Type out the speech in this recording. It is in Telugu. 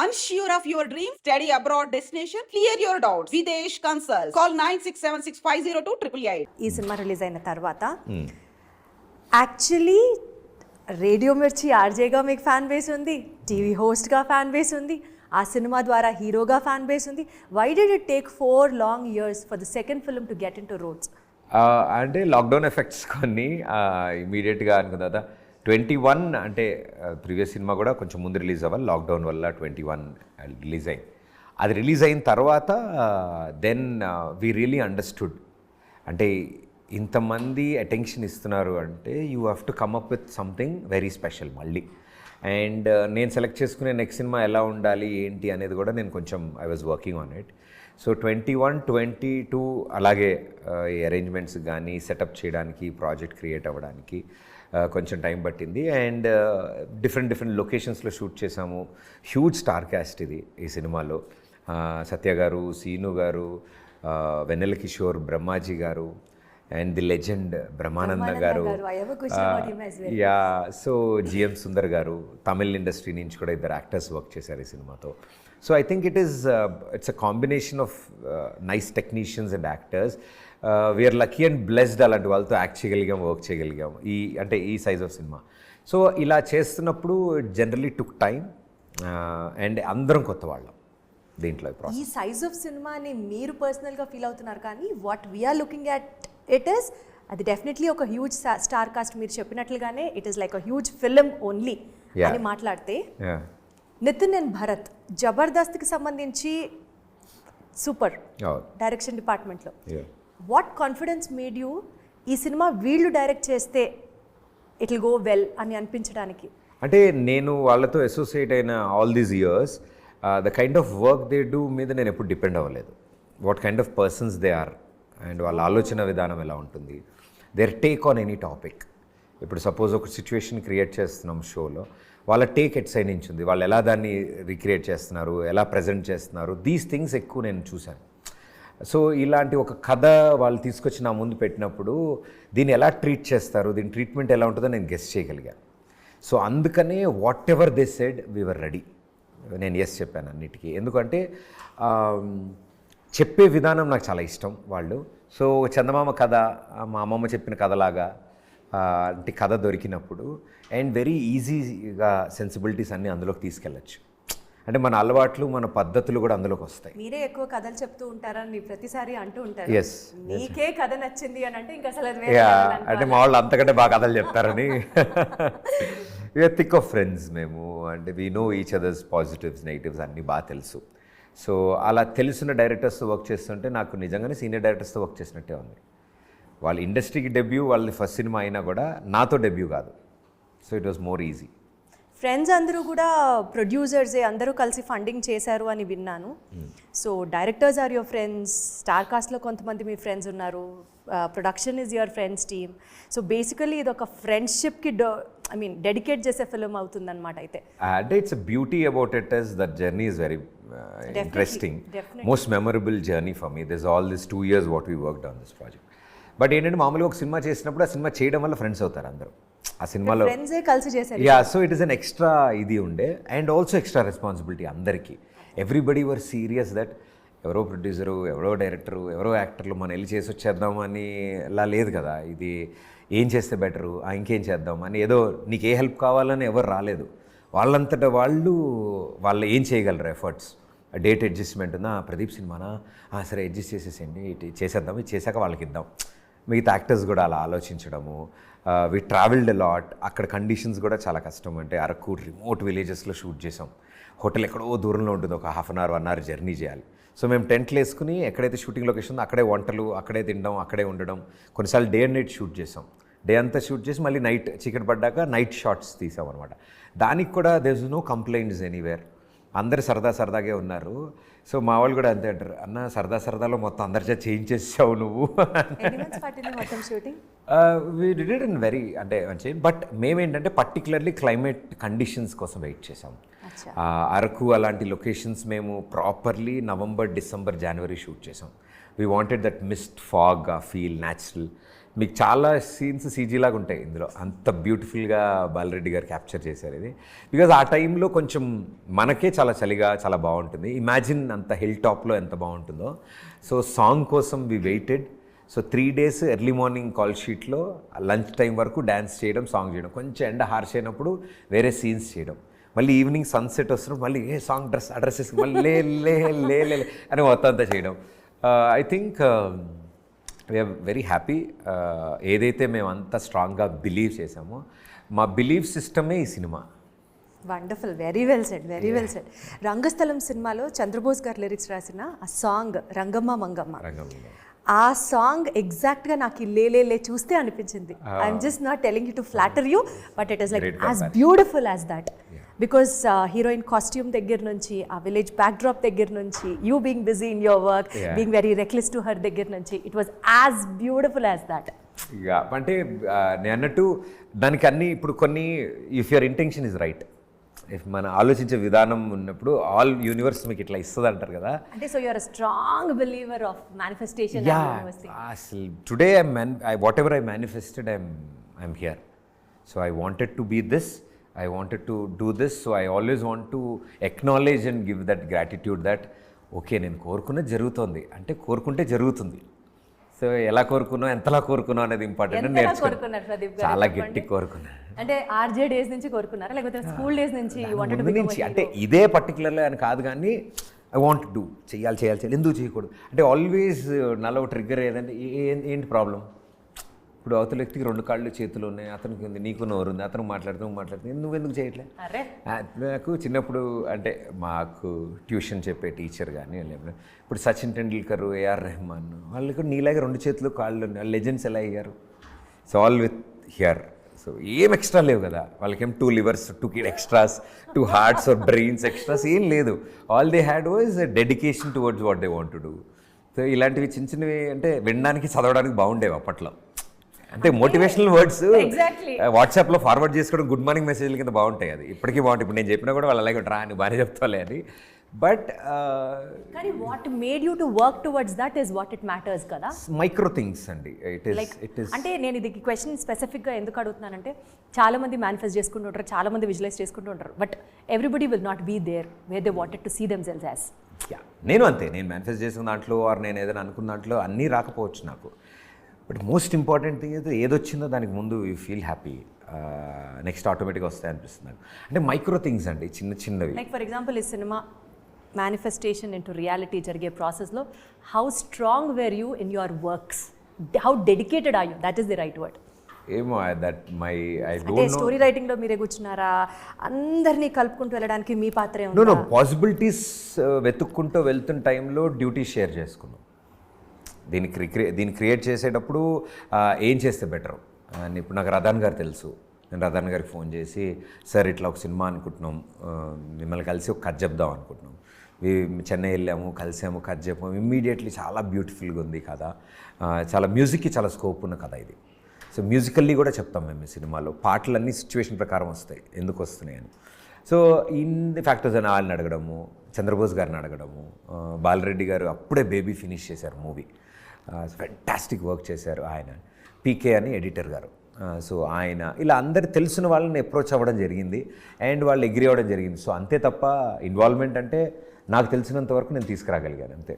Unsure of your dream? Study abroad destination? Clear your doubts. Videsh Consult. Call 9676502888. ఈ సినిమా రిలీజ్ అయిన తర్వాత యాక్చువల్లీ రేడియో మిర్చి ఆర్జేగా మీకు ఫ్యాన్ బేస్ ఉంది, టీవీ హోస్ట్గా ఫ్యాన్ బేస్ ఉంది, ఆ సినిమా ద్వారా హీరోగా ఫ్యాన్ బేస్ ఉంది. Why did it take 4 long years for the second film to get into roads? అంటే లాక్డౌన్ ఎఫెక్ట్స్ కొన్ని ఇమీడియట్గా అనుకున్న తర్వాత 21 అంటే ప్రీవియస్ సినిమా కూడా కొంచెం ముందు రిలీజ్ అవ్వాలి, లాక్డౌన్ వల్ల 21 రిలీజ్ అయింది. అది రిలీజ్ అయిన తర్వాత దెన్ వీ రియలీ అండర్స్టూడ్, అంటే ఇంతమంది అటెన్షన్ ఇస్తున్నారు అంటే you have to come up with something very special మళ్ళీ. అండ్ నేను సెలెక్ట్ చేసుకునే నెక్స్ట్ సినిమా ఎలా ఉండాలి ఏంటి అనేది కూడా నేను కొంచెం I was working on it. So 21, 22 అలాగే ఈ అరేంజ్మెంట్స్ కానీ సెటప్ చేయడానికి, ప్రాజెక్ట్ క్రియేట్ అవ్వడానికి కొంచెం టైం పట్టింది. అండ్ డిఫరెంట్ లొకేషన్స్లో షూట్ చేసాము. హ్యూజ్ స్టార్ క్యాస్ట్ ఇది ఈ సినిమాలో. సత్య గారు, సీను గారు, వెన్నెల కిషోర్, బ్రహ్మాజీ గారు అండ్ ది లెజెండ్ బ్రహ్మానంద గారు, యా, సో జిఎం సుందర్ గారు, తమిళ్ ఇండస్ట్రీ నుంచి కూడా 2 యాక్టర్స్ వర్క్ చేశారు ఈ సినిమాతో. So I think it's a combination of nice technicians and actors. We are lucky and blessed అలాంటి వాళ్ళతో యాక్ట్ చేయగలిగాం, వర్క్ చేయగలిగాం ఈ సైజ్ ఆఫ్ సినిమా. సో ఇలా చేస్తున్నప్పుడు it generally took time and అందరం కొత్త వాళ్ళం దీంట్లో. ఈ సైజ్ ఆఫ్ సినిమాని మీరు పర్సనల్గా ఫీల్ అవుతున్నారు, కానీ what we are looking at it is అది డెఫినెట్లీ ఒక హ్యూజ్ స్టార్ కాస్ట్. మీరు చెప్పినట్లుగానే it is like a huge film only అని మాట్లాడితే, నితిన్ అండ్ భరత్ జబర్దస్త్కి సంబంధించి సూపర్ డైరెక్షన్ డిపార్ట్మెంట్లో. వాట్ కాన్ఫిడెన్స్ మేడ్ యూ ఈ సినిమా వీళ్ళు డైరెక్ట్ చేస్తే ఇట్ విల్ గో వెల్ అని అనిపించడానికి? అంటే నేను వాళ్ళతో అసోసియేట్ అయిన all these years the kind of work they do మీద నేను ఎప్పుడు డిపెండ్ అవ్వలేదు. What kind of persons they are అండ్ వాళ్ళ ఆలోచన విధానం ఎలా ఉంటుంది, their take on any topic. ఇప్పుడు సపోజ్ ఒక సిచ్యువేషన్ క్రియేట్ చేస్తున్నాం షోలో, వాళ్ళ టేక్ ఎట్ సైడ్ నుంచి ఉంది, వాళ్ళు ఎలా దాన్ని రీక్రియేట్ చేస్తున్నారు, ఎలా ప్రజెంట్ చేస్తున్నారు, దీస్ థింగ్స్ ఎక్కువ నేను చూశాను. సో ఇలాంటి ఒక కథ వాళ్ళు తీసుకొచ్చి నా ముందు పెట్టినప్పుడు దీన్ని ఎలా ట్రీట్ చేస్తారు, దీని ట్రీట్మెంట్ ఎలా ఉంటుందో నేను గెస్ చేయగలిగాను. సో అందుకనే what ever they said we were ready. నేను ఎస్ చెప్పాను అన్నిటికీ, ఎందుకంటే చెప్పే విధానం నాకు చాలా ఇష్టం వాళ్ళు. సో చందమామ కథ మా అమ్మమ్మ చెప్పిన కథలాగా అంటే కథ దొరికినప్పుడు అండ్ వెరీ ఈజీగా సెన్సిబిలిటీస్ అన్నీ అందులోకి తీసుకెళ్ళచ్చు. అంటే మన అలవాట్లు, మన పద్ధతులు కూడా అందులోకి వస్తాయి. మీరే ఎక్కువ కథలు చెప్తూ ఉంటారని ప్రతిసారి అంటూ ఉంటారు. ఎస్, మీకే కథ నచ్చింది అని అంటే ఇంకా అసలు అంటే మా వాళ్ళు అంతకంటే బాగా కథలు చెప్తారని. వీఆర్ థిక్ ఆఫ్ ఫ్రెండ్స్ మేము, అంటే we know each others positives negatives అన్నీ బాగా తెలుసు. సో అలా తెలిసిన డైరెక్టర్స్తో వర్క్ చేస్తుంటే నాకు నిజంగానే సీనియర్ డైరెక్టర్స్తో వర్క్ చేసినట్టే ఉంది. వాళ్ళ ఇండస్ట్రీకి డెబ్యూ, వాళ్ళది ఫస్ట్ సినిమా అయినా కూడా నాతో డెబ్యూ కాదు. So it was more easy. Friends అందరూ కూడా ప్రొడ్యూసర్సే, అందరూ కలిసి ఫండింగ్ చేశారు అని విన్నాను. So directors are your friends, star కాస్ట్లో కొంతమంది మీ ఫ్రెండ్స్ ఉన్నారు, production is your friends team. So basically ఇది ఒక ఫ్రెండ్షిప్కి డెడికేట్ చేసే ఫిల్మ్ అవుతుందన్నమాట. అయితే అంటే it's a beauty about it is that journey is very interesting, most memorable journey for me. This all this 2 years what we worked on this project. But ఏంటంటే మామూలుగా ఒక సినిమా చేసినప్పుడు ఆ సినిమా చేయడం వల్ల ఫ్రెండ్స్ అవుతారు అందరూ ఆ సినిమాలో. కలిసి చేశారు. Yeah, so it is an extra ఇది ఉండే అండ్ ఆల్సో ఎక్స్ట్రా రెస్పాన్సిబిలిటీ అందరికీ. ఎవ్రీబడి వర్ సీరియస్ దట్ ఎవరో ప్రొడ్యూసరు, ఎవరో డైరెక్టరు, ఎవరో యాక్టర్లు మనం వెళ్ళి చేసి వచ్చేద్దాం అని అలా లేదు కదా. ఇది ఏం చేస్తే బెటరు, ఇంకేం చేద్దాం అని, ఏదో నీకు ఏ హెల్ప్ కావాలని ఎవరు రాలేదు. వాళ్ళంతటా వాళ్ళు ఏం చేయగలరు ఎఫర్ట్స్. డేట్ అడ్జస్ట్మెంట్ ఉందా, ప్రదీప్ సినిమానా, సరే అడ్జస్ట్ చేసేసేయండి, చేసేద్దాం, ఇది చేశాక వాళ్ళకి ఇద్దాం. మిగతా యాక్టర్స్ కూడా అలా ఆలోచించడము. We travelled lot. అక్కడ కండిషన్స్ కూడా చాలా కష్టం. అంటే అరకు రిమోట్ విలేజెస్లో షూట్ చేసాం. హోటల్ ఎక్కడో దూరంలో ఉంటుంది, ఒక 1/2 hour 1 hour జర్నీ చేయాలి. సో మేము టెంట్లు వేసుకుని ఎక్కడైతే షూటింగ్ లొకేషన్ ఉందో అక్కడే వంటలు, అక్కడే తినడం, అక్కడే ఉండడం. కొన్నిసార్లు డే అండ్ నైట్ షూట్ చేసాం. డే అంతా షూట్ చేసి మళ్ళీ నైట్ చీకటి పడ్డాక నైట్ షాట్స్ తీసాం అనమాట. దానికి కూడా there is no complaints anywhere. అందరు సరదాగే ఉన్నారు. సో మా వాళ్ళు కూడా అంతే అంటారు, అన్న సరదాలో మొత్తం అందరి చేత చేయించేసావు నువ్వు. We did it in very అంటే బట్ మేమేంటంటే పర్టికులర్లీ క్లైమేట్ కండిషన్స్ కోసం వెయిట్ చేసాం. అరకు అలాంటి లొకేషన్స్ మేము properly November, December, January shoot చేసాం. We wanted that mist, fog, feel natural. మీకు చాలా సీన్స్ సీజీ లాగా ఉంటాయి ఇందులో, అంత బ్యూటిఫుల్గా బాలరెడ్డి గారు క్యాప్చర్ చేశారు ఇది. బికాజ్ ఆ టైంలో కొంచెం మనకే చాలా చలిగా చాలా బాగుంటుంది. ఇమాజిన్ అంత హిల్ టాప్లో ఎంత బాగుంటుందో. సో సాంగ్ కోసం we waited. So 3 days early morning call షీట్లో లంచ్ టైం వరకు డ్యాన్స్ చేయడం, సాంగ్ చేయడం, కొంచెం ఎండ హార్ష్ అయినప్పుడు వేరే సీన్స్ చేయడం, మళ్ళీ ఈవినింగ్ సన్సెట్ వస్తున్నప్పుడు మళ్ళీ ఏ సాంగ్ అడ్రస్ వేసి మళ్ళీ లే లే లే లే అని మొత్తం అంతా చేయడం. I think we are very happy. ఏదైతే మేము అంత స్ట్రాంగ్గా బిలీవ్ చేసామో మా బిలీవ్ సిస్టమే ఈ cinema. Wonderful, very well said, very well said. Rangasthalam సినిమాలో చంద్రబోస్ గారు లిరిక్స్ రాసిన ఆ సాంగ్ రంగమ్మ మంగమ్మ, ఆ సాంగ్ ఎగ్జాక్ట్గా నాకు లే చూస్తే అనిపించింది. I'm just not telling you to flatter you, but it is like as beautiful as that. Because heroine costume దగ్గర నుంచి, ఆ విలేజ్ బ్యాక్ డ్రాప్ దగ్గర నుంచి, you being busy in your work, being very reckless to her దగ్గర నుంచి, it was as beautiful as that. ఇక అంటే నేను అన్నట్టు దానికి అన్ని ఇప్పుడు కొన్ని, if your intention is right, if మన ఆలోచించే విధానం ఉన్నప్పుడు ఆల్ యూనివర్స్ మీకు ఇట్లా ఇస్తుంది అంటారు కదా. అంటే so you're a strong believer of manifestation. అసలు today whatever I manifested I'm here. So I wanted to be this, I wanted to do this, so I always want to acknowledge and give that gratitude that okay, నేను కోరుకున్నది జరుగుతుంది అంటే కోరుకుంటే జరుగుతుంది. సో ఎలా కోరుకున్నా, ఎంతలా కోరుకున్నా అనేది ఇంపార్టెంట్. చాలా గట్టి కోరుకున్నా. అంటే ఆర్జే డేస్ నుంచి కోరుకున్నారా, లేకపోతే స్కూల్ డేస్ నుంచి నుంచి? అంటే ఇదే పర్టికులర్లీ అని కాదు, కానీ ఐ వాంట్ డూ, చేయాలి, ఎందుకు చేయకూడదు అంటే ఆల్వేస్ నాలో ట్రిగ్గర్ ఏదంటే ఏంటి ప్రాబ్లం. ఇప్పుడు అవతల వ్యక్తికి 2 కాళ్ళు చేతులు ఉన్నాయి, అతనికి ఉంది, నీకు నోరు ఉంది, అతను మాట్లాడుతుంది, నువ్వెందుకు చేయట్లే. నాకు చిన్నప్పుడు అంటే మాకు ట్యూషన్ చెప్పే టీచర్ కానీ ఇప్పుడు సచిన్ టెండూల్కర్, ఏఆర్ రెహమాన్, వాళ్ళు కూడా నీలాగా 2 చేతులు కాళ్ళు ఉన్నాయి, వాళ్ళు లెజెండ్స్ ఎలా అయ్యారు? So all with here. So ఏం ఎక్స్ట్రా లేవు కదా వాళ్ళకేం, 2 livers, 2 extras, 2 hearts or brains extras ఏం లేదు. All they had was dedication towards what they want to do. So ఇలాంటివి చిన్నవి అంటే వినడానికి, చదవడానికి బాగుండేవి అప్పట్లో. అంటే మోటివేషనల్ వర్డ్స్ వాట్సాప్లో ఫార్వర్డ్ చేసుకోవడం, గుడ్ మార్నింగ్ మెసేజ్ల కింద బాగుంటాయి, అది ఇప్పటికీ బాగుంటాయి. ఇప్పుడు నేను చెప్పినా కూడా వాళ్ళు అలాగే రా అని బాగానే చెప్తాలే అని. బట్ కానీ what made you to work towards that is what it matters కదా. మైక్రో థింగ్స్ అండి. ఇట్ ఈస్ అంటే నేను ఇది క్వశ్చన్ స్పెసిఫిక్గా ఎందుకు అడుగుతున్నానంటే, చాలా మంది మేనిఫెస్ట్ చేసుకుంటుంటారు, చాలా మంది విజువలైజ్ చేసుకుంటుంటారు, but everybody will not be there where they wanted to see themselves as. నేను అంతే, నేను మేనిఫెస్ట్ చేసిన దాంట్లో ఆర్ నేను ఏదైనా అనుకున్న దాంట్లో అన్నీ రాకపోవచ్చు నాకు. బట్ మోస్ట్ ఇంపార్టెంట్ థింగ్ అయితే ఏదొచ్చిందో దానికి ముందు యూ ఫీల్ హ్యాపీ, నెక్స్ట్ ఆటోమేటిక్గా వస్తాయి అనిపిస్తుంది నాకు. అంటే మైక్రో థింగ్స్ అండి, చిన్నవి. లైక్ ఫర్ ఎగ్జాంపుల్ ఈ సినిమా మేనిఫెస్టేషన్ ఇంటూ రియాలిటీ జరిగే ప్రాసెస్లో how strong were you in your works, how dedicated are you, that is the right word. ఏమో that I don't know. Story రైటింగ్లో మీరే కూర్చున్నారా, అందరినీ కలుపుకుంటూ వెళ్ళడానికి మీ పాత్రే ఉంది? నో పాసిబిలిటీస్ వెతుక్కుంటూ వెళ్తున్న టైంలో డ్యూటీ షేర్ చేసుకున్నాం. దీన్ని క్రియేట్ చేసేటప్పుడు ఏం చేస్తే బెటర్ అని ఇప్పుడు నాకు రదాన్ గారు తెలుసు. నేను రదాన్ గారికి ఫోన్ చేసి, సార్ ఇట్లా ఒక సినిమా అనుకుంటున్నాం, మిమ్మల్ని కలిసి ఒక కథ చెప్దాం అనుకుంటున్నాం. చెన్నై వెళ్ళాము, కలిసాము, కథ చెప్పాము. ఇమ్మీడియట్లీ చాలా బ్యూటిఫుల్గా ఉంది కథ, చాలా మ్యూజిక్కి చాలా స్కోప్ ఉన్న కథ ఇది. సో మ్యూజికల్లీ కూడా చెప్తాం మేము ఈ సినిమాలో. పాటలన్నీ సిచ్యువేషన్ ప్రకారం వస్తాయి, ఎందుకు వస్తున్నాయి అని. సో ఇన్ ది ఫ్యాక్టర్స్ అని వాళ్ళని అడగడము, చంద్రబోస్ గారిని అడగడము, బాలరెడ్డి గారు అప్పుడే బేబీ ఫినిష్ చేశారు మూవీ, ఫెంటాస్టిక్ వర్క్ చేశారు ఆయన. పీకే అని ఎడిటర్ గారు. సో ఆయన ఇలా అందరు తెలిసిన వాళ్ళని అప్రోచ్ అవ్వడం జరిగింది అండ్ వాళ్ళు అగ్రీ అవ్వడం జరిగింది. సో అంతే తప్ప ఇన్వాల్వ్మెంట్ అంటే నాకు తెలిసినంత వరకు నేను తీసుకురాగలిగాను అంతే.